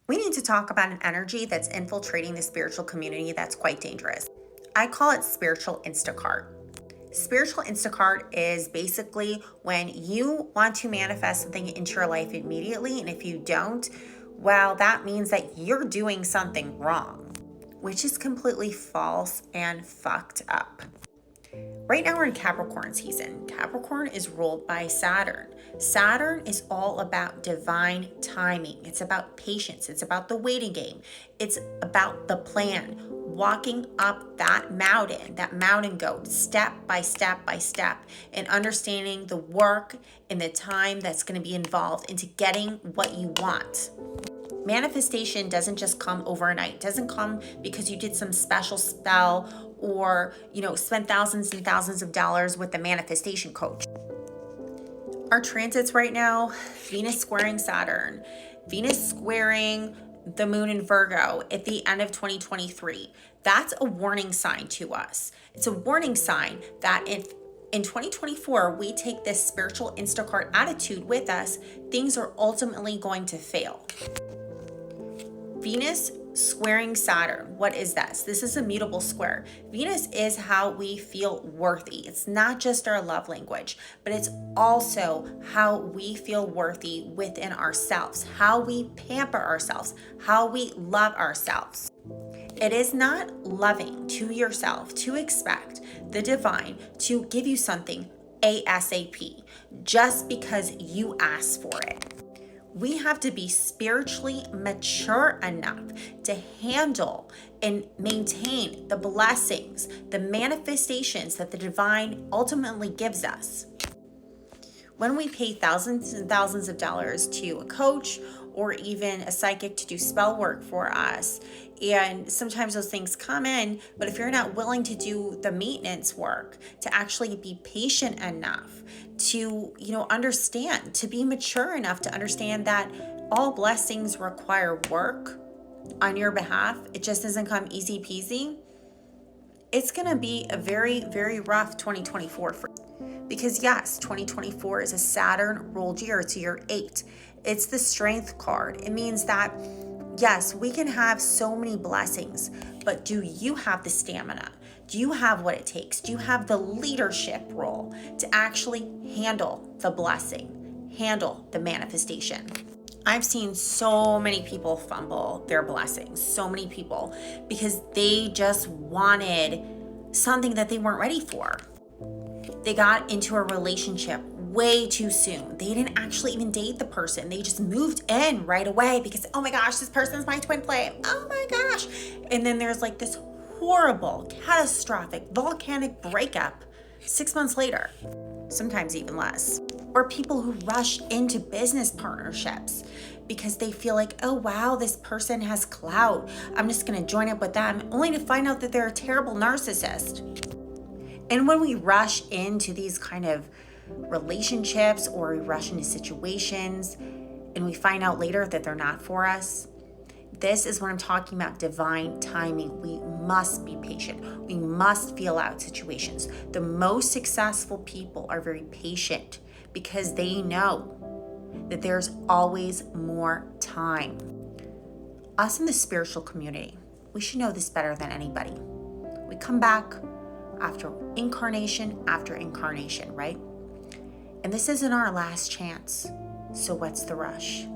We need to talk about an energy that's infiltrating the spiritual community that's quite dangerous. I call it spiritual Instacart. Spiritual Instacart is basically when you want to manifest something into your life immediately, and if you don't, well, that means that you're doing something wrong, which is completely false and fucked up. Right now we're in Capricorn season. Capricorn is ruled by Saturn. Saturn is all about divine timing. It's about patience. It's about the waiting game. It's about the plan, walking up that mountain goat, step by step by step, and understanding the work and the time that's going to be involved into getting what you want. Manifestation doesn't just come overnight. It doesn't come because you did some special spell or, spent thousands and thousands of dollars with the manifestation coach. Our transits right now, Venus squaring Saturn, Venus squaring the moon in Virgo at the end of 2023. That's a warning sign to us. It's a warning sign that if in 2024 we take this spiritual Instacart attitude with us, things are ultimately going to fail. Venus squaring Saturn. What is this? This is a mutable square. Venus is how we feel worthy. It's not just our love language, but it's also how we feel worthy within ourselves, how we pamper ourselves, how we love ourselves. It is not loving to yourself to expect the divine to give you something ASAP just because you ask for it. We have to be spiritually mature enough to handle and maintain the blessings, the manifestations that the divine ultimately gives us. When we pay thousands and thousands of dollars to a coach or even a psychic to do spell work for us, and sometimes those things come in, but if you're not willing to do the maintenance work, to actually be patient enough to, understand, to be mature enough to understand that all blessings require work on your behalf, it just doesn't come easy peasy, it's going to be a very, very rough 2024 for you. Because yes, 2024 is a Saturn ruled year. It's year 8. It's the strength card. It means that, yes, we can have so many blessings, but do you have the stamina? Do you have what it takes? Do you have the leadership role to actually handle the blessing, handle the manifestation? I've seen so many people fumble their blessings, so many people, because they just wanted something that they weren't ready for. They got into a relationship way too soon. They didn't actually even date the person. They just moved in right away because, oh my gosh, this person's my twin flame. Oh my gosh. And then there's like this horrible, catastrophic, volcanic breakup 6 months later, sometimes even less. Or people who rush into business partnerships because they feel like, oh wow, this person has clout. I'm just gonna join up with them, only to find out that they're a terrible narcissist. And when we rush into these kind of relationships or we rush into situations and we find out later that they're not for us, this is what I'm talking about, divine timing. We must be patient. We must feel out situations. The most successful people are very patient because they know that there's always more time. Us in the spiritual community, we should know this better than anybody. We come back after incarnation, right? And this isn't our last chance. So what's the rush?